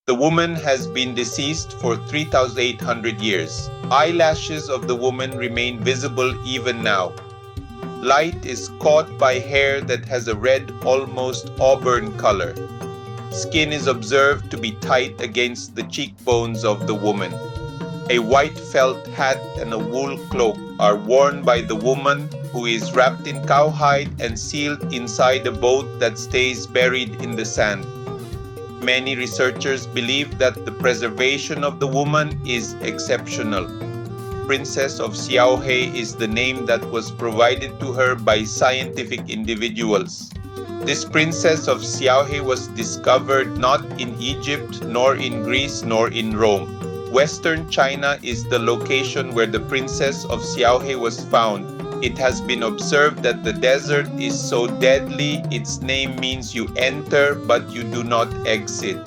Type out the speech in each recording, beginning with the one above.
The woman has been deceased for 3,800 years. Eyelashes of the woman remain visible even now. Light is caught by hair that has a red, almost auburn color. Skin is observed to be tight against the cheekbones of the woman. A white felt hat and a wool cloak are worn by the woman, who is wrapped in cowhide and sealed inside a boat that stays buried in the sand. Many researchers believe that the preservation of the woman is exceptional. Princess of Xiaohe is the name that was provided to her by scientific individuals. This princess of Xiaohe was discovered not in Egypt, nor in Greece, nor in Rome. Western China is the location where the princess of Xiaohe was found. It has been observed that the desert is so deadly, its name means you enter but you do not exit.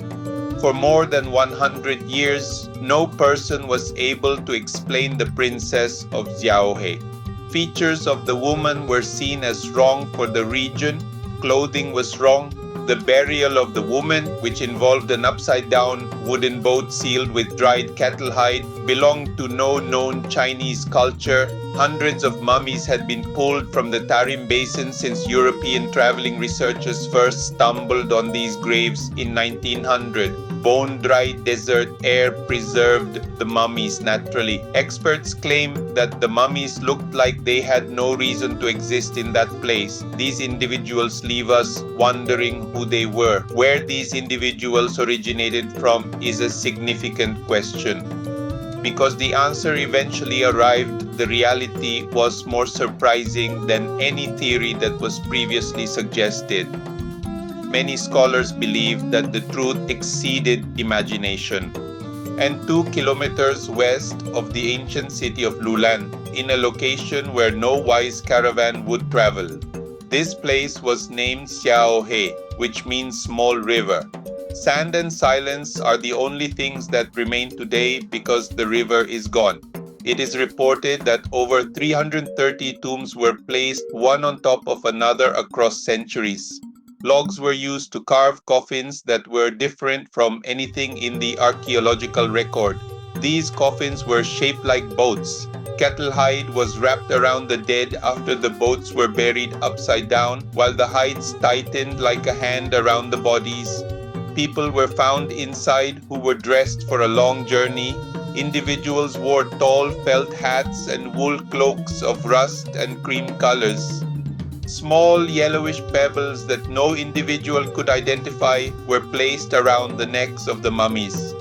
For more than 100 years, no person was able to explain the princess of Xiaohe. Features of the woman were seen as wrong for the region. Clothing was wrong. The burial of the woman, which involved an upside-down wooden boat sealed with dried cattle hide, belonged to no known Chinese culture. Hundreds of mummies had been pulled from the Tarim basin since European traveling researchers first stumbled on these graves in 1900. Bone-dry desert air preserved the mummies naturally. Experts claim that the mummies looked like they had no reason to exist in that place. These individuals leave us wondering who they were. Where these individuals originated from is a significant question. Because the answer eventually arrived, the reality was more surprising than any theory that was previously suggested. Many scholars believe that the truth exceeded imagination. And 2 kilometers west of the ancient city of Lulan, in a location where no wise caravan would travel. This place was named Xiaohe, which means small river. Sand and silence are the only things that remain today because the river is gone. It is reported that over 330 tombs were placed one on top of another across centuries. Logs were used to carve coffins that were different from anything in the archaeological record. These coffins were shaped like boats. Cattle hide was wrapped around the dead after the boats were buried upside down, while the hides tightened like a hand around the bodies. People were found inside who were dressed for a long journey. Individuals wore tall felt hats and wool cloaks of rust and cream colors. Small yellowish pebbles that no individual could identify were placed around the necks of the mummies.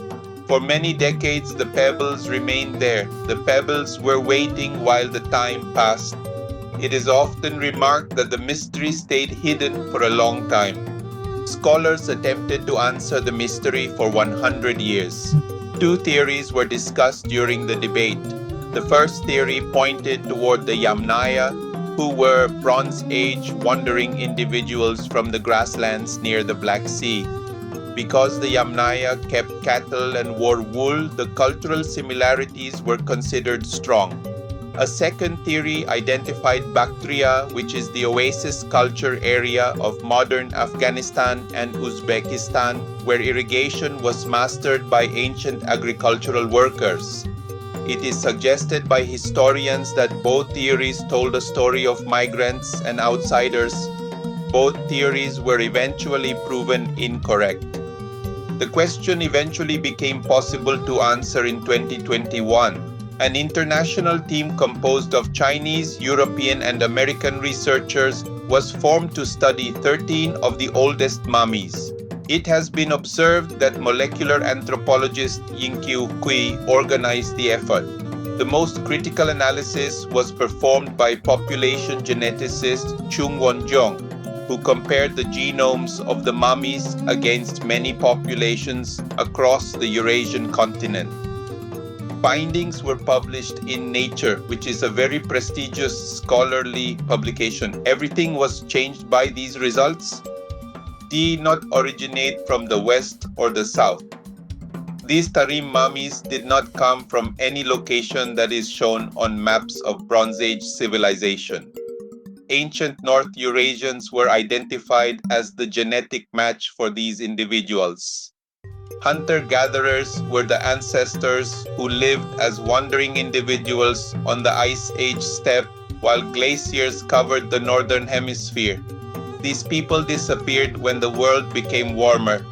For many decades, the pebbles remained there. The pebbles were waiting while the time passed. It is often remarked that the mystery stayed hidden for a long time. Scholars attempted to answer the mystery for 100 years. 2 theories were discussed during the debate. The first theory pointed toward the Yamnaya, who were Bronze Age wandering individuals from the grasslands near the Black Sea. Because the Yamnaya kept cattle and wore wool, the cultural similarities were considered strong. A second theory identified Bactria, which is the oasis culture area of modern Afghanistan and Uzbekistan, where irrigation was mastered by ancient agricultural workers. It is suggested by historians that both theories told a story of migrants and outsiders. Both theories were eventually proven incorrect. The question eventually became possible to answer in 2021. An international team composed of Chinese, European, and American researchers was formed to study 13 of the oldest mummies. It has been observed that molecular anthropologist Yingqiu Kui organized the effort. The most critical analysis was performed by population geneticist Chung Wonjong, who compared the genomes of the mummies against many populations across the Eurasian continent. Findings were published in Nature, which is a very prestigious scholarly publication. Everything was changed by these results. Did not originate from the west or the south. These Tarim mummies did not come from any location that is shown on maps of Bronze Age civilization. Ancient North Eurasians were identified as the genetic match for these individuals. Hunter-gatherers were the ancestors who lived as wandering individuals on the Ice Age steppe while glaciers covered the northern hemisphere. These people disappeared when the world became warmer.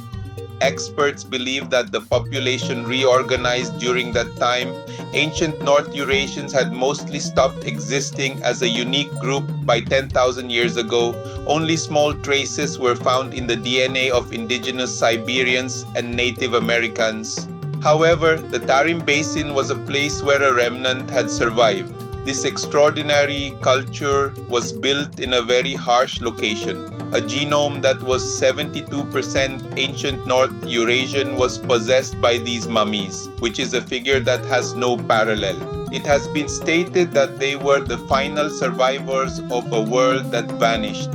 Experts believe that the population reorganized during that time. Ancient North Eurasians had mostly stopped existing as a unique group by 10,000 years ago. Only small traces were found in the DNA of indigenous Siberians and Native Americans. However, the Tarim Basin was a place where a remnant had survived. This extraordinary culture was built in a very harsh location. A genome that was 72% ancient North Eurasian was possessed by these mummies, which is a figure that has no parallel. It has been stated that they were the final survivors of a world that vanished.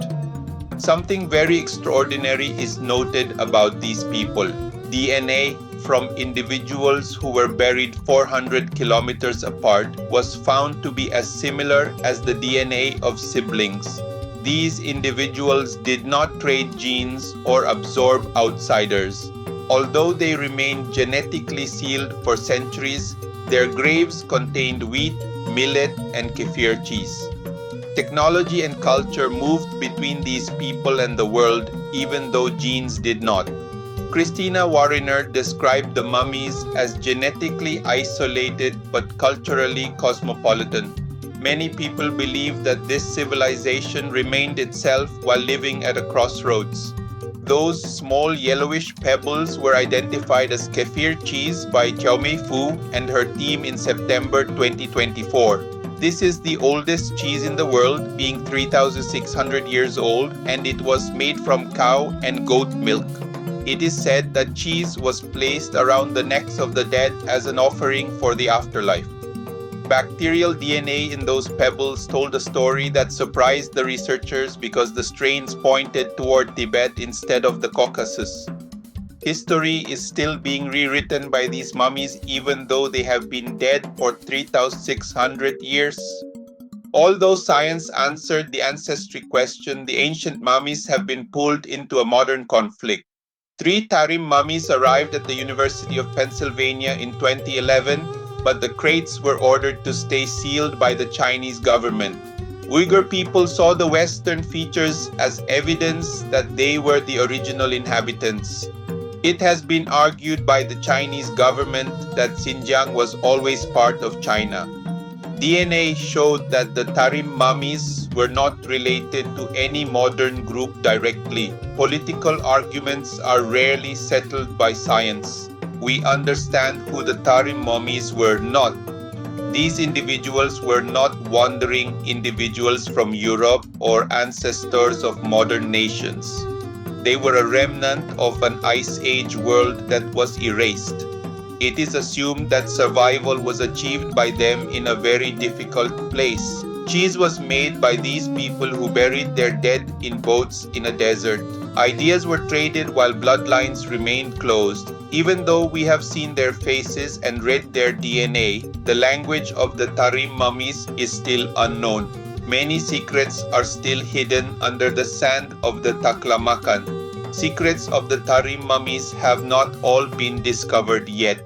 Something very extraordinary is noted about these people. DNA from individuals who were buried 400 kilometers apart was found to be as similar as the DNA of siblings. These individuals did not trade genes or absorb outsiders. Although they remained genetically sealed for centuries, their graves contained wheat, millet, and kefir cheese. Technology and culture moved between these people and the world, even though genes did not. Christina Warriner described the mummies as genetically isolated but culturally cosmopolitan. Many people believe that this civilization remained itself while living at a crossroads. Those small yellowish pebbles were identified as kefir cheese by Xiaohe and her team in September 2024. This is the oldest cheese in the world, being 3,600 years old, and it was made from cow and goat milk. It is said that cheese was placed around the necks of the dead as an offering for the afterlife. Bacterial DNA in those pebbles told a story that surprised the researchers because the strains pointed toward Tibet instead of the Caucasus. History is still being rewritten by these mummies even though they have been dead for 3,600 years. Although science answered the ancestry question, the ancient mummies have been pulled into a modern conflict. 3 Tarim mummies arrived at the University of Pennsylvania in 2011, but the crates were ordered to stay sealed by the Chinese government. Uyghur people saw the Western features as evidence that they were the original inhabitants. It has been argued by the Chinese government that Xinjiang was always part of China. DNA showed that the Tarim mummies were not related to any modern group directly. Political arguments are rarely settled by science. We understand who the Tarim mummies were not. These individuals were not wandering individuals from Europe or ancestors of modern nations. They were a remnant of an Ice Age world that was erased. It is assumed that survival was achieved by them in a very difficult place. Cheese was made by these people who buried their dead in boats in a desert. Ideas were traded while bloodlines remained closed. Even though we have seen their faces and read their DNA, the language of the Tarim mummies is still unknown. Many secrets are still hidden under the sand of the Taklamakan. Secrets of the Tarim mummies have not all been discovered yet.